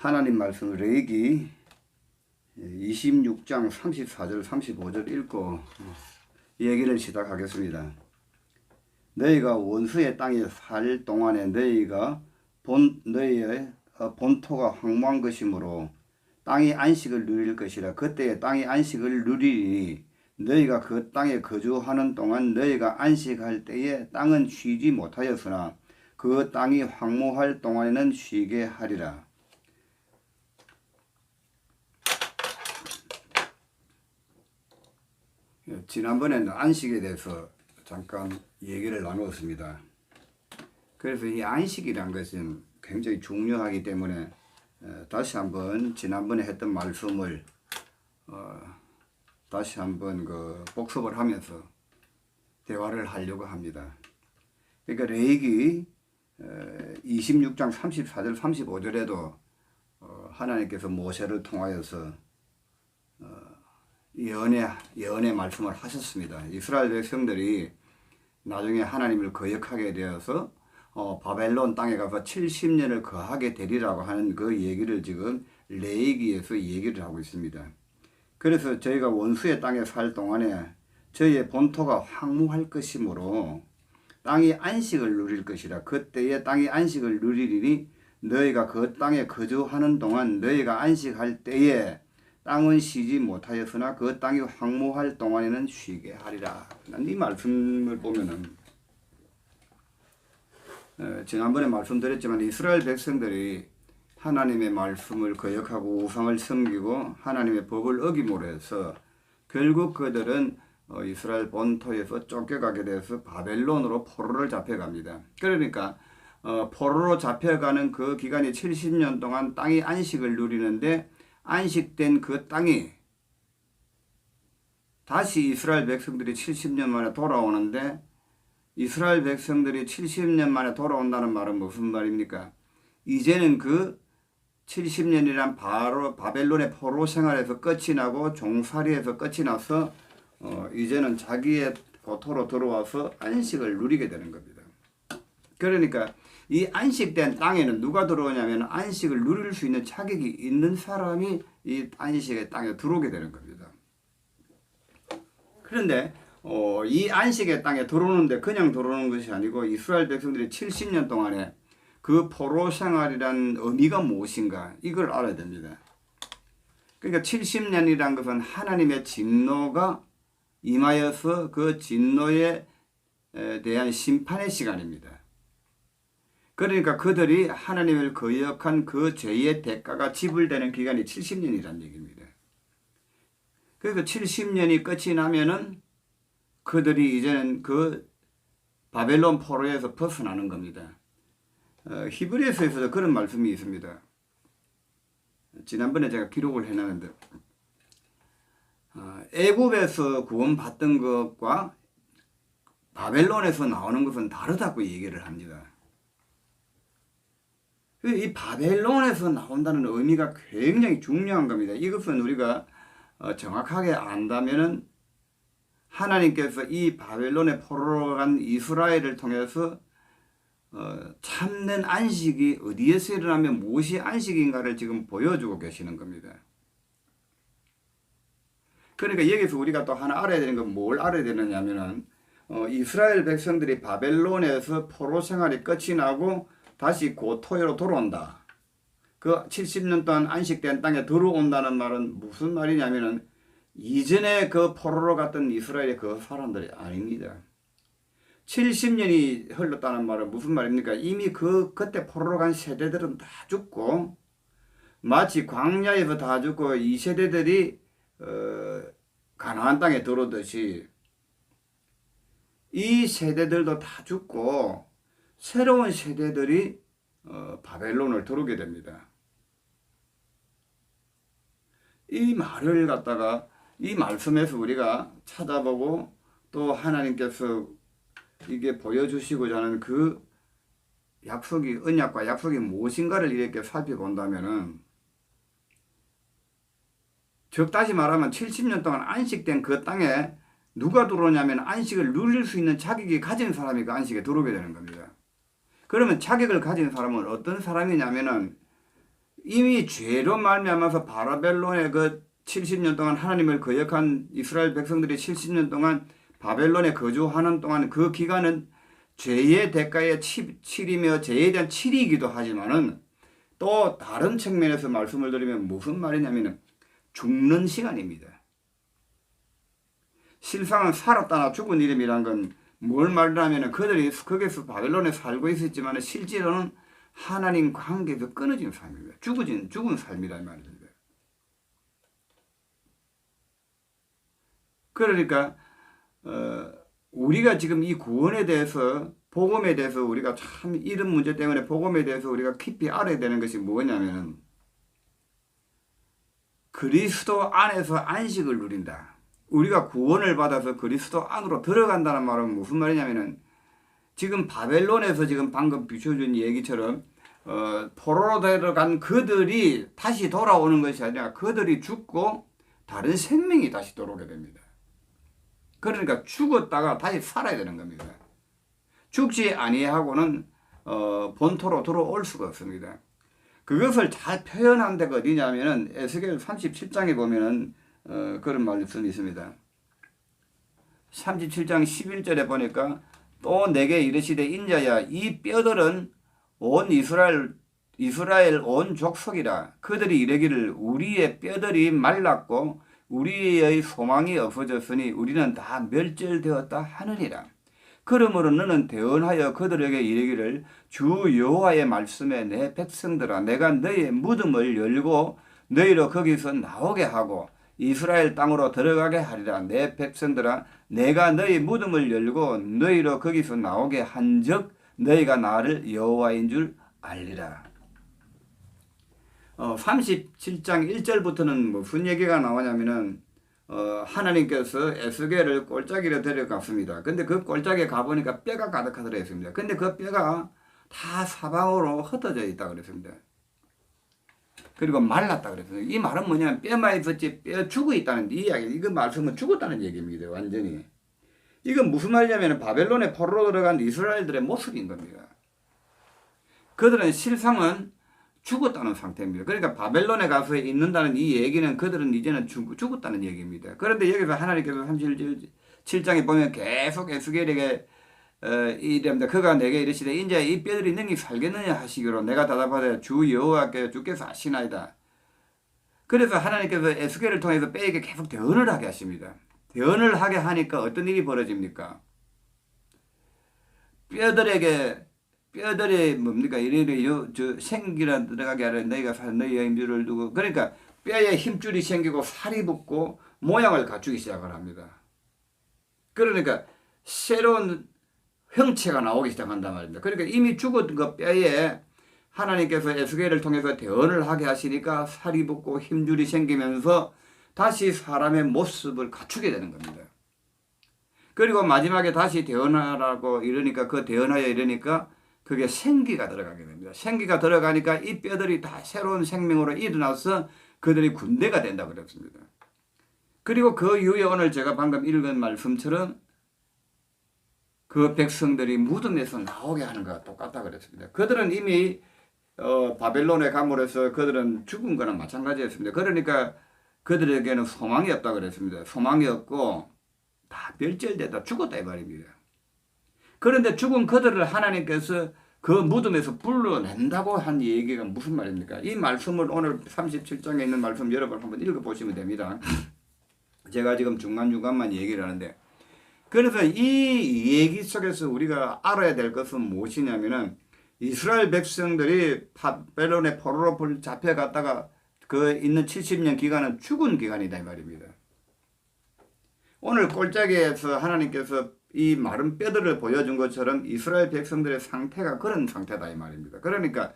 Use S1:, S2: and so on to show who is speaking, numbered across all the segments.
S1: 하나님 말씀 레위기 26장 34절 35절 읽고 얘기를 시작하겠습니다. 너희가 원수의 땅에 살 동안에 너희의 본토가 황무한 것이므로 땅이 안식을 누릴 것이라. 그때에 땅이 안식을 누리니 너희가 그 땅에 거주하는 동안 너희가 안식할 때에 땅은 쉬지 못하였으나 그 땅이 황무할 동안에는 쉬게 하리라. 지난번에는 안식에 대해서 잠깐 얘기를 나누었습니다. 그래서 이 안식이란 것은 굉장히 중요하기 때문에 다시 한번 지난번에 했던 말씀을 다시 한번 복습을 하면서 대화를 하려고 합니다. 그러니까 레위기 26장 34절 35절에도 하나님께서 모세를 통하여서 예언의 말씀을 하셨습니다. 이스라엘 백성들이 나중에 하나님을 거역하게 되어서 바벨론 땅에 가서 70년을 거하게 되리라고 하는 그 얘기를 지금 레위기에서 얘기를 하고 있습니다. 그래서 저희가 원수의 땅에 살 동안에 저희의 본토가 황무할 것이므로 땅이 안식을 누릴 것이라. 그때에 땅이 안식을 누리리니 너희가 그 땅에 거주하는 동안 너희가 안식할 때에 땅은 쉬지 못하였으나 그 땅이 황무할 동안에는 쉬게 하리라. 이 말씀을 보면은 지난번에 말씀드렸지만 이스라엘 백성들이 하나님의 말씀을 거역하고 우상을 섬기고 하나님의 법을 어김으로 해서 결국 그들은 이스라엘 본토에서 쫓겨가게 돼서 바벨론으로 포로를 잡혀갑니다. 그러니까 포로로 잡혀가는 그 기간이 70년 동안 땅이 안식을 누리는데 안식된 그 땅이 다시 이스라엘 백성들이 70년 만에 돌아오는데, 이스라엘 백성들이 70년 만에 돌아온다는 말은 무슨 말입니까? 이제는 그 70년이란 바로 바벨론의 포로 생활에서 끝이 나고 종살이에서 끝이 나서 이제는 자기의 고토로 들어와서 안식을 누리게 되는 겁니다. 그러니까 이 안식된 땅에는 누가 들어오냐면 안식을 누릴 수 있는 자격이 있는 사람이 이 안식의 땅에 들어오게 되는 겁니다. 그런데 이 안식의 땅에 들어오는데 그냥 들어오는 것이 아니고 이스라엘 백성들이 70년 동안에 그 포로 생활이란 의미가 무엇인가 이걸 알아야 됩니다. 그러니까 70년이란 것은 하나님의 진노가 임하여서 그 진노에 대한 심판의 시간입니다. 그러니까 그들이 하나님을 거역한 그 죄의 대가가 지불되는 기간이 70년이라는 얘기입니다. 그래서 70년이 끝이 나면은 그들이 이제는 그 바벨론 포로에서 벗어나는 겁니다. 히브리서에서도 그런 말씀이 있습니다. 지난번에 제가 기록을 해놨는데 애굽에서 구원받던 것과 바벨론에서 나오는 것은 다르다고 얘기를 합니다. 이 바벨론에서 나온다는 의미가 굉장히 중요한 겁니다. 이것은 우리가 정확하게 안다면은 하나님께서 이 바벨론의 포로로 간 이스라엘을 통해서 참된 안식이 어디에서 일어나면 무엇이 안식인가를 지금 보여주고 계시는 겁니다. 그러니까 여기서 우리가 또 하나 알아야 되는 건 뭘 알아야 되느냐면은 이스라엘 백성들이 바벨론에서 포로 생활이 끝이 나고 다시 고토로 돌아온다. 그 70년 동안 안식된 땅에 들어온다는 말은 무슨 말이냐면은 이전에 그 포로로 갔던 이스라엘의 그 사람들이 아닙니다. 70년이 흘렀다는 말은 무슨 말입니까? 이미 그때 포로로 간 세대들은 다 죽고 마치 광야에서 다 죽고 이 세대들이 가나안 땅에 들어오듯이 이 세대들도 다 죽고 새로운 세대들이 바벨론을 들어오게 됩니다. 이 말을 갖다가 이 말씀에서 우리가 찾아보고 또 하나님께서 이게 보여주시고자 하는 그 약속이 언약과 약속이 무엇인가를 이렇게 살펴본다면은 즉 다시 말하면 70년 동안 안식된 그 땅에 누가 들어오냐면 안식을 누릴 수 있는 자격이 가진 사람이 그 안식에 들어오게 되는 겁니다. 그러면 자격을 가진 사람은 어떤 사람이냐면은 이미 죄로 말미암아서 바벨론의 그 70년 동안 하나님을 거역한 이스라엘 백성들이 70년 동안 바벨론에 거주하는 동안 그 기간은 죄의 대가의 치리며 죄에 대한 치리이기도 하지만은 또 다른 측면에서 말씀을 드리면 무슨 말이냐면은 죽는 시간입니다. 실상은 살았다나 죽은 이름이란 건 뭘 말하냐면은 그들이 거기서 바벨론에 살고 있었지만 실제로는 하나님 관계에서 끊어진 삶입니다. 죽은 삶이란 말입니다. 그러니까 우리가 지금 이 구원에 대해서 복음에 대해서 우리가 참 이런 문제 때문에 복음에 대해서 우리가 깊이 알아야 되는 것이 뭐냐면은 그리스도 안에서 안식을 누린다. 우리가 구원을 받아서 그리스도 안으로 들어간다는 말은 무슨 말이냐면은 지금 바벨론에서 지금 방금 비춰준 얘기처럼 포로로 들어간 그들이 다시 돌아오는 것이 아니라 그들이 죽고 다른 생명이 다시 들어오게 됩니다. 그러니까 죽었다가 다시 살아야 되는 겁니다. 죽지 아니하고는 본토로 들어올 수가 없습니다. 그것을 잘 표현한 데가 어디냐면은 에스겔 37장에 보면은 그런 말씀이 있습니다. 37장 11절에 보니까 또 내게 이르시되 인자야 이 뼈들은 온 이스라엘 온 족속이라. 그들이 이르기를 우리의 뼈들이 말랐고 우리의 소망이 없어졌으니 우리는 다 멸절되었다 하느니라. 그러므로 너는 대언하여 그들에게 이르기를 주 여호와의 말씀에 내 백성들아 내가 너의 무덤을 열고 너희로 거기서 나오게 하고 이스라엘 땅으로 들어가게 하리라. 내 백성들아 내가 너희 무덤을 열고 너희로 거기서 나오게 한즉 너희가 나를 여호와인 줄 알리라. 37장 1절부터는 무슨 얘기가 나오냐면은 하나님께서 에스겔을 골짜기로 데려갔습니다. 근데 그 골짜기에 가보니까 뼈가 가득하더라 했습니다. 근데 그 뼈가 다 사방으로 흩어져 있다 그랬습니다. 그리고 말랐다 그랬습니다. 이 말은 뭐냐면 뼈만 있었지 뼈 죽어 있다는 이 이야기. 이거 말씀은 죽었다는 얘기입니다. 완전히. 이건 무슨 말이냐면 바벨론에 포로로 들어간 이스라엘들의 모습인 겁니다. 그들은 실상은 죽었다는 상태입니다. 그러니까 바벨론에 가서 있는다는 이 얘기는 그들은 이제는 죽었다는 얘기입니다. 그런데 여기서 하나님께서 37장에 보면 계속 에스겔에게 이랍니다. 그가 내게 이르시되 인자 이 뼈들이 능히 살겠느냐 하시기로 내가 대답하되 주 여호와께 주께서 아시나이다. 그래서 하나님께서 에스겔을 통해서 뼈에게 계속 대언을 하게 하십니다. 대언을 하게 하니까 어떤 일이 벌어집니까? 뼈들이 뭡니까? 저 생기라 들어가게 하려 너희가 너희의 힘줄을 두고 그러니까 뼈에 힘줄이 생기고 살이 붙고 모양을 갖추기 시작을 합니다. 그러니까 새로운 형체가 나오기 시작한단 말입니다. 그러니까 이미 죽은 그 뼈에 하나님께서 에스겔을 통해서 대언을 하게 하시니까 살이 붙고 힘줄이 생기면서 다시 사람의 모습을 갖추게 되는 겁니다. 그리고 마지막에 다시 대언하라고 이러니까 그 대언하여 이러니까 그게 생기가 들어가게 됩니다. 생기가 들어가니까 이 뼈들이 다 새로운 생명으로 일어나서 그들이 군대가 된다 그랬습니다. 그리고 그 이후에 오늘 제가 방금 읽은 말씀처럼 그 백성들이 무덤에서 나오게 하는 것과 똑같다 그랬습니다. 그들은 이미 바벨론에 가물어서 그들은 죽은 거나 마찬가지였습니다. 그러니까 그들에게는 소망이 없다 그랬습니다. 소망이 없고 다 멸절되다 죽었다 이 말입니다. 그런데 죽은 그들을 하나님께서 그 무덤에서 불러낸다고 한 얘기가 무슨 말입니까? 이 말씀을 오늘 37장에 있는 말씀 여러분 한번 읽어보시면 됩니다. 제가 지금 중간중간만 얘기를 하는데 그래서 이 얘기 속에서 우리가 알아야 될 것은 무엇이냐면은 이스라엘 백성들이 바벨론의 포로로 잡혀갔다가 그 있는 70년 기간은 죽은 기간이다 이 말입니다. 오늘 골짜기에서 하나님께서 이 마른 뼈들을 보여준 것처럼 이스라엘 백성들의 상태가 그런 상태다 이 말입니다. 그러니까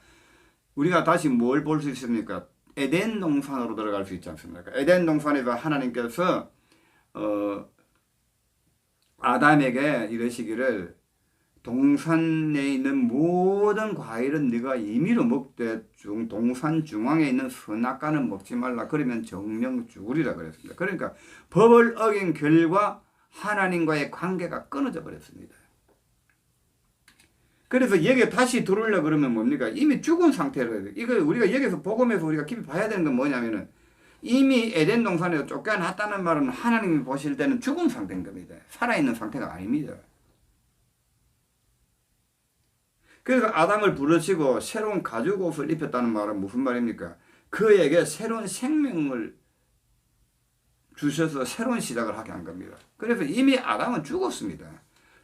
S1: 우리가 다시 뭘 볼 수 있습니까? 에덴 동산으로 들어갈 수 있지 않습니까? 에덴 동산에서 하나님께서 아담에게 이러시기를 동산에 있는 모든 과일은 네가 임의로 먹되 동산 중앙에 있는 선악과는 먹지 말라. 그러면 정령 죽으리라 그랬습니다. 그러니까 법을 어긴 결과 하나님과의 관계가 끊어져 버렸습니다. 그래서 여기에 다시 들어오려 그러면 뭡니까? 이미 죽은 상태로 이거 우리가 여기서 복음에서 우리가 깊이 봐야 되는 건 뭐냐면은 이미 에덴 동산에서 쫓겨났다는 말은 하나님이 보실 때는 죽은 상태인 겁니다. 살아있는 상태가 아닙니다. 그래서 아담을 부르시고 새로운 가죽 옷을 입혔다는 말은 무슨 말입니까? 그에게 새로운 생명을 주셔서 새로운 시작을 하게 한 겁니다. 그래서 이미 아담은 죽었습니다.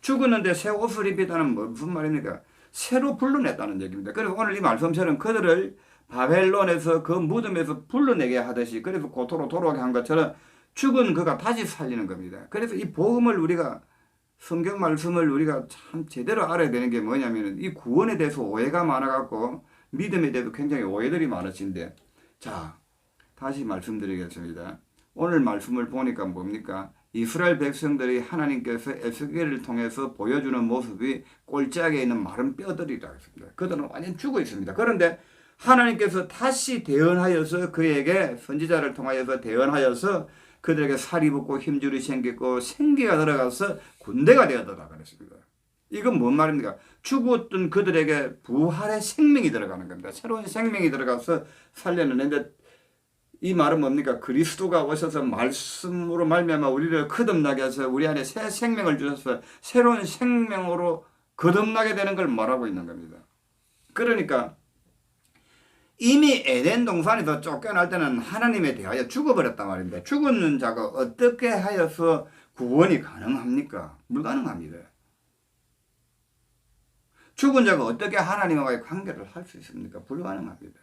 S1: 죽었는데 새 옷을 입히다는 무슨 말입니까? 새로 불러냈다는 얘기입니다. 그래서 오늘 이 말씀처럼 그들을 바벨론에서 그 무덤에서 불러내게 하듯이 그래서 고토로 돌아오게 한 것처럼 죽은 그가 다시 살리는 겁니다. 그래서 이 복음을 우리가 성경 말씀을 우리가 참 제대로 알아야 되는 게 뭐냐면 이 구원에 대해서 오해가 많아갖고 믿음에 대해서 굉장히 오해들이 많으신데 자 다시 말씀드리겠습니다. 오늘 말씀을 보니까 뭡니까? 이스라엘 백성들이 하나님께서 에스겔을 통해서 보여주는 모습이 꼴짝에 있는 마른 뼈들이라 했습니다. 그들은 완전 죽어 있습니다. 그런데 하나님께서 다시 대언하여서 그에게 선지자를 통하여서 대언하여서 그들에게 살이 붙고 힘줄이 생겼고 생기가 들어가서 군대가 되었다 그랬습니다. 이건 뭔 말입니까? 죽었던 그들에게 부활의 생명이 들어가는 겁니다. 새로운 생명이 들어가서 살려내는데 이 말은 뭡니까? 그리스도가 오셔서 말씀으로 말미암아 우리를 거듭나게 해서 우리 안에 새 생명을 주셔서 새로운 생명으로 거듭나게 되는 걸 말하고 있는 겁니다. 그러니까 이미 에덴 동산에서 쫓겨날 때는 하나님에 대하여 죽어버렸단 말입니다. 죽었는 자가 어떻게 하여서 구원이 가능합니까? 불가능합니다. 죽은 자가 어떻게 하나님과의 관계를 할 수 있습니까? 불가능합니다.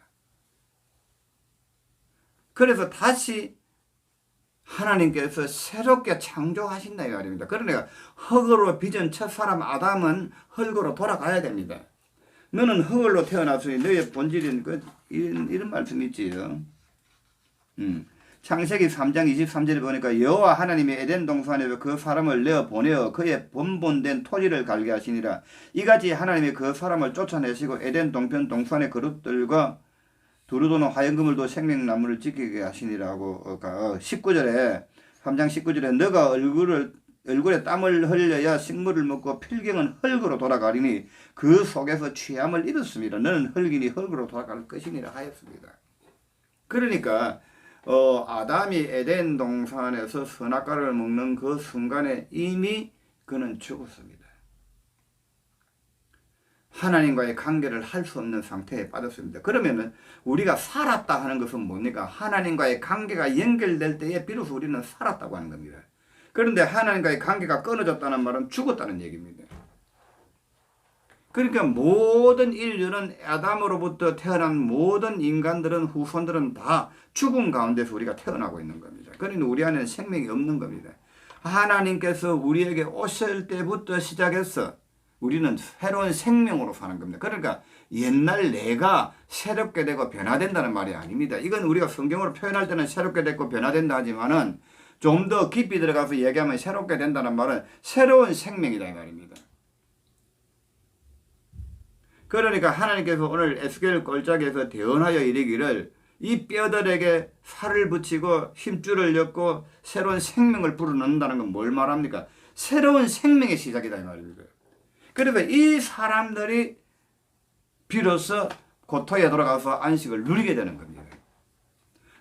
S1: 그래서 다시 하나님께서 새롭게 창조하신다 이 말입니다. 그러니까 흙으로 빚은 첫사람 아담은 흙으로 돌아가야 됩니다. 너는 흙으로 태어났으니 너의 본질은 이런 말씀이 있지요. 창세기 3장 23절에 보니까 여호와 하나님이 에덴 동산에서 그 사람을 내어 보내어 그의 번본된 토지를 갈게 하시니라. 이같이 하나님이 그 사람을 쫓아내시고 에덴 동편 동산의 그릇들과 두루도는 화염그물도 생명나무를 지키게 하시니라고 19절에 3장 19절에 너가 얼굴에 땀을 흘려야 식물을 먹고 필경은 흙으로 돌아가리니 그 속에서 취함을 입었습니다. 너는 흙이니 흙으로 돌아갈 것이니라 하였습니다. 그러니까 아담이 에덴 동산에서 선악과를 먹는 그 순간에 이미 그는 죽었습니다. 하나님과의 관계를 할 수 없는 상태에 빠졌습니다. 그러면은 우리가 살았다 하는 것은 뭡니까? 하나님과의 관계가 연결될 때에 비로소 우리는 살았다고 하는 겁니다. 그런데 하나님과의 관계가 끊어졌다는 말은 죽었다는 얘기입니다. 그러니까 모든 인류는 아담으로부터 태어난 모든 인간들은 후손들은 다 죽음 가운데서 우리가 태어나고 있는 겁니다. 그러니 우리 안에는 생명이 없는 겁니다. 하나님께서 우리에게 오실 때부터 시작해서 우리는 새로운 생명으로 사는 겁니다. 그러니까 옛날 내가 새롭게 되고 변화된다는 말이 아닙니다. 이건 우리가 성경으로 표현할 때는 새롭게 되고 변화된다 하지만은 좀 더 깊이 들어가서 얘기하면 새롭게 된다는 말은 새로운 생명이다 이 말입니다. 그러니까 하나님께서 오늘 에스겔 꼴짝에서 대언하여 이르기를 이 뼈들에게 살을 붙이고 힘줄을 엮고 새로운 생명을 불어넣는다는 건 뭘 말합니까? 새로운 생명의 시작이다 이 말입니다. 그래서 이 사람들이 비로소 고토에 돌아가서 안식을 누리게 되는 겁니다.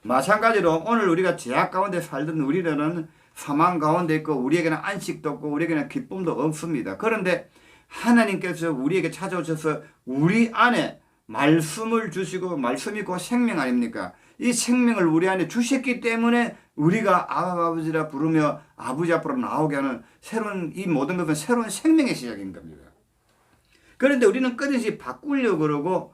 S1: 마찬가지로 오늘 우리가 죄악 가운데 살던 우리들은 사망 가운데 있고 우리에게는 안식도 없고 우리에게는 기쁨도 없습니다. 그런데 하나님께서 우리에게 찾아오셔서 우리 안에 말씀을 주시고 말씀이 곧 생명 아닙니까? 이 생명을 우리 안에 주셨기 때문에 우리가 아버지라 부르며 아버지 앞으로 나오게 하는 새로운 이 모든 것은 새로운 생명의 시작인 겁니다. 그런데 우리는 끊임없이 바꾸려고 그러고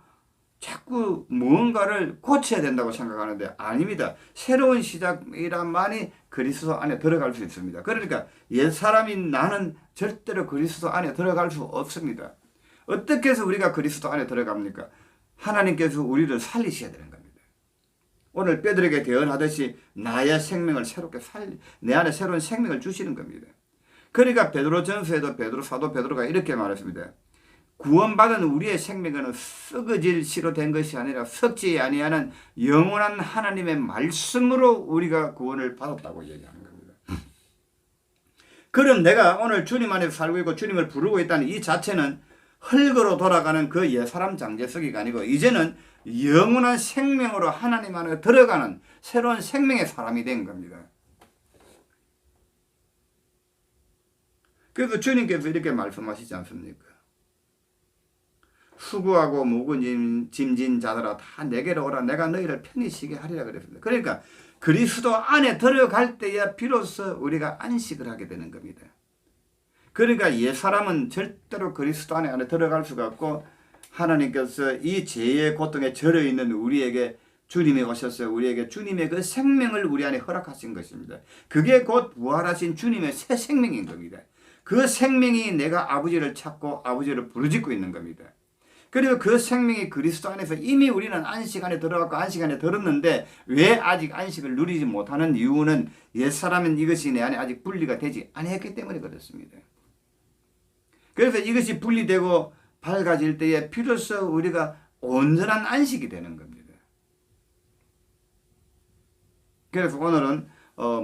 S1: 자꾸 무언가를 고쳐야 된다고 생각하는데 아닙니다. 새로운 시작이란만이 그리스도 안에 들어갈 수 있습니다. 그러니까 옛사람인 나는 절대로 그리스도 안에 들어갈 수 없습니다. 어떻게 해서 우리가 그리스도 안에 들어갑니까? 하나님께서 우리를 살리셔야 되는 겁니다. 오늘 뼈들에게 대언하듯이 나의 생명을 새롭게 내 안에 새로운 생명을 주시는 겁니다. 그러니까 베드로전서에도 사도 베드로가 이렇게 말했습니다. 구원받은 우리의 생명은 썩어질 시로 된 것이 아니라 썩지 아니하는 영원한 하나님의 말씀으로 우리가 구원을 받았다고 얘기하는 겁니다. 그럼 내가 오늘 주님 안에서 살고 있고 주님을 부르고 있다는 이 자체는 흙으로 돌아가는 그 옛사람 장제석이가 아니고 이제는 영원한 생명으로 하나님 안에 들어가는 새로운 생명의 사람이 된 겁니다. 그래서 주님께서 이렇게 말씀하시지 않습니까? 수고하고 무거운 짐진 자들아 다 내게로 오라 내가 너희를 편히 쉬게 하리라 그랬습니다. 그러니까 그리스도 안에 들어갈 때야 비로소 우리가 안식을 하게 되는 겁니다. 그러니까 옛사람은 절대로 그리스도 안에 들어갈 수가 없고 하나님께서 이 죄의 고통에 절여 있는 우리에게 주님이 오셔서 우리에게 주님의 그 생명을 우리 안에 허락하신 것입니다. 그게 곧 부활하신 주님의 새 생명인 겁니다. 그 생명이 내가 아버지를 찾고 아버지를 부르짖고 있는 겁니다. 그리고 그 생명이 그리스도 안에서 이미 우리는 안식 안에 들어갔고 안식 안에 들었는데 왜 아직 안식을 누리지 못하는 이유는 옛사람은 이것이 내 안에 아직 분리가 되지 아니했기 때문에 그렇습니다. 그래서 이것이 분리되고 밝아질 때에 비로소 우리가 온전한 안식이 되는 겁니다. 그래서 오늘은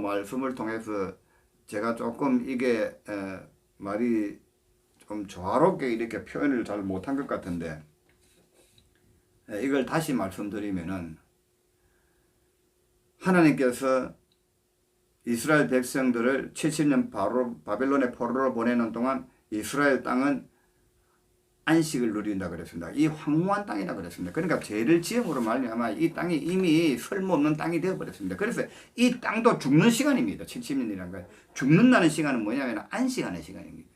S1: 말씀을 통해서 제가 조금 이게 말이 좀 조화롭게 이렇게 표현을 잘 못한 것 같은데 이걸 다시 말씀드리면은 하나님께서 이스라엘 백성들을 70년 바벨론의 포로로 보내는 동안 이스라엘 땅은 안식을 누린다 그랬습니다. 이 황무한 땅이라 그랬습니다. 그러니까 죄를 지음으로 말미암아 이 땅이 이미 쓸모없는 땅이 되어버렸습니다. 그래서 이 땅도 죽는 시간입니다. 70년이라는 건 죽는다는 시간은 뭐냐면 안식하는 시간입니다.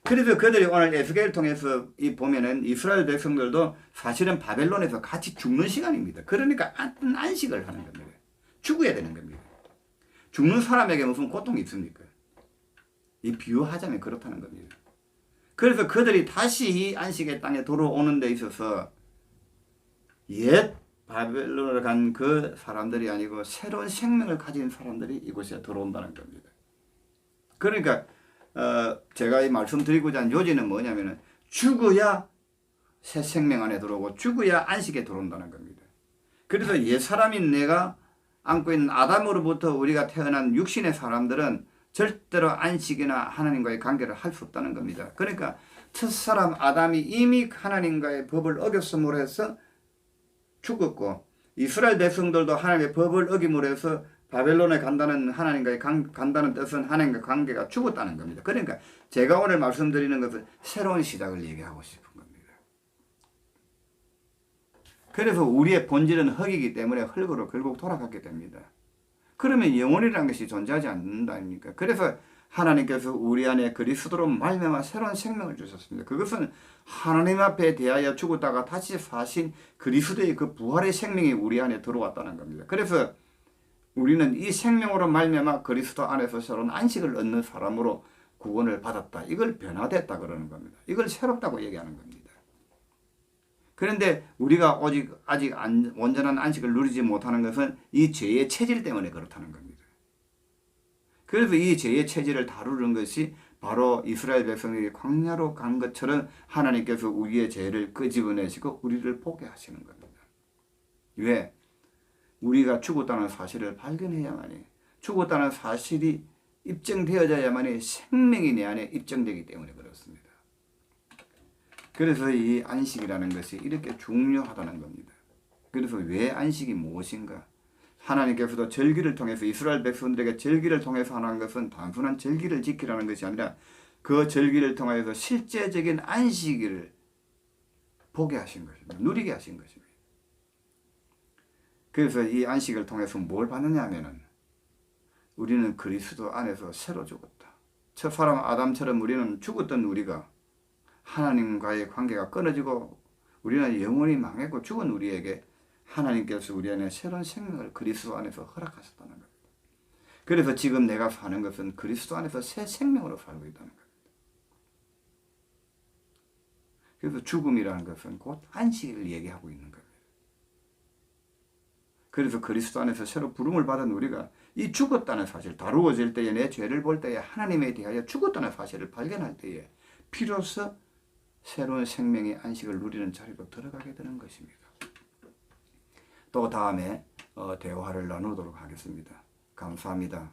S1: 그래서 그들이 오늘 에스겔을 통해서 보면은 이스라엘 백성들도 사실은 바벨론에서 같이 죽는 시간입니다. 그러니까 안식을 하는 겁니다. 죽어야 되는 겁니다. 죽는 사람에게 무슨 고통이 있습니까? 이 비유하자면 그렇다는 겁니다. 그래서 그들이 다시 이 안식의 땅에 돌아오는 데 있어서 옛 바벨론으로 간 그 사람들이 아니고 새로운 생명을 가진 사람들이 이곳에 들어온다는 겁니다. 그러니까 제가 이 말씀드리고자 한 요지는 뭐냐면은 죽어야 새 생명 안에 들어오고 죽어야 안식에 들어온다는 겁니다. 그래서 옛사람인 내가 안고 있는 아담으로부터 우리가 태어난 육신의 사람들은 절대로 안식이나 하나님과의 관계를 할 수 없다는 겁니다. 그러니까 첫사람 아담이 이미 하나님과의 법을 어겼음으로 해서 죽었고 이스라엘 백성들도 하나님의 법을 어김으로 해서 바벨론에 간다는 하나님과의 간다는 뜻은 하나님과 관계가 죽었다는 겁니다. 그러니까 제가 오늘 말씀드리는 것은 새로운 시작을 얘기하고 싶은 겁니다. 그래서 우리의 본질은 흙이기 때문에 흙으로 결국 돌아가게 됩니다. 그러면 영혼이라는 것이 존재하지 않는다니까. 그래서 하나님께서 우리 안에 그리스도로 말미암아 새로운 생명을 주셨습니다. 그것은 하나님 앞에 대하여 죽었다가 다시 사신 그리스도의 그 부활의 생명이 우리 안에 들어왔다는 겁니다. 그래서 우리는 이 생명으로 말미암아 그리스도 안에서 새로운 안식을 얻는 사람으로 구원을 받았다. 이걸 변화됐다 그러는 겁니다. 이걸 새롭다고 얘기하는 겁니다. 그런데 우리가 아직 온전한 안식을 누리지 못하는 것은 이 죄의 체질 때문에 그렇다는 겁니다. 그래서 이 죄의 체질을 다루는 것이 바로 이스라엘 백성들이 광야로 간 것처럼 하나님께서 우리의 죄를 끄집어내시고 우리를 보게 하시는 겁니다. 왜? 우리가 죽었다는 사실을 발견해야만이 죽었다는 사실이 입증되어져야만이 생명이 내 안에 입증되기 때문에 그렇습니다. 그래서 이 안식이라는 것이 이렇게 중요하다는 겁니다. 그래서 왜 안식이 무엇인가? 하나님께서도 절기를 통해서 이스라엘 백성들에게 절기를 통해서 하는 것은 단순한 절기를 지키라는 것이 아니라 그 절기를 통해서 실제적인 안식을 보게 하신 것입니다. 누리게 하신 것입니다. 그래서 이 안식을 통해서 뭘 받느냐 하면은 우리는 그리스도 안에서 새로 죽었다. 첫사람 아담처럼 우리는 죽었던 우리가 하나님과의 관계가 끊어지고 우리는 영원히 망했고 죽은 우리에게 하나님께서 우리 안에 새로운 생명을 그리스도 안에서 허락하셨다는 겁니다. 그래서 지금 내가 사는 것은 그리스도 안에서 새 생명으로 살고 있다는 겁니다. 그래서 죽음이라는 것은 곧 안식을 얘기하고 있는 겁니다. 그래서 그리스도 안에서 새로 부름을 받은 우리가 이 죽었다는 사실, 다루어질 때에 내 죄를 볼 때에 하나님에 대하여 죽었다는 사실을 발견할 때에 비로소 새로운 생명의 안식을 누리는 자리로 들어가게 되는 것입니다. 또 다음에 대화를 나누도록 하겠습니다. 감사합니다.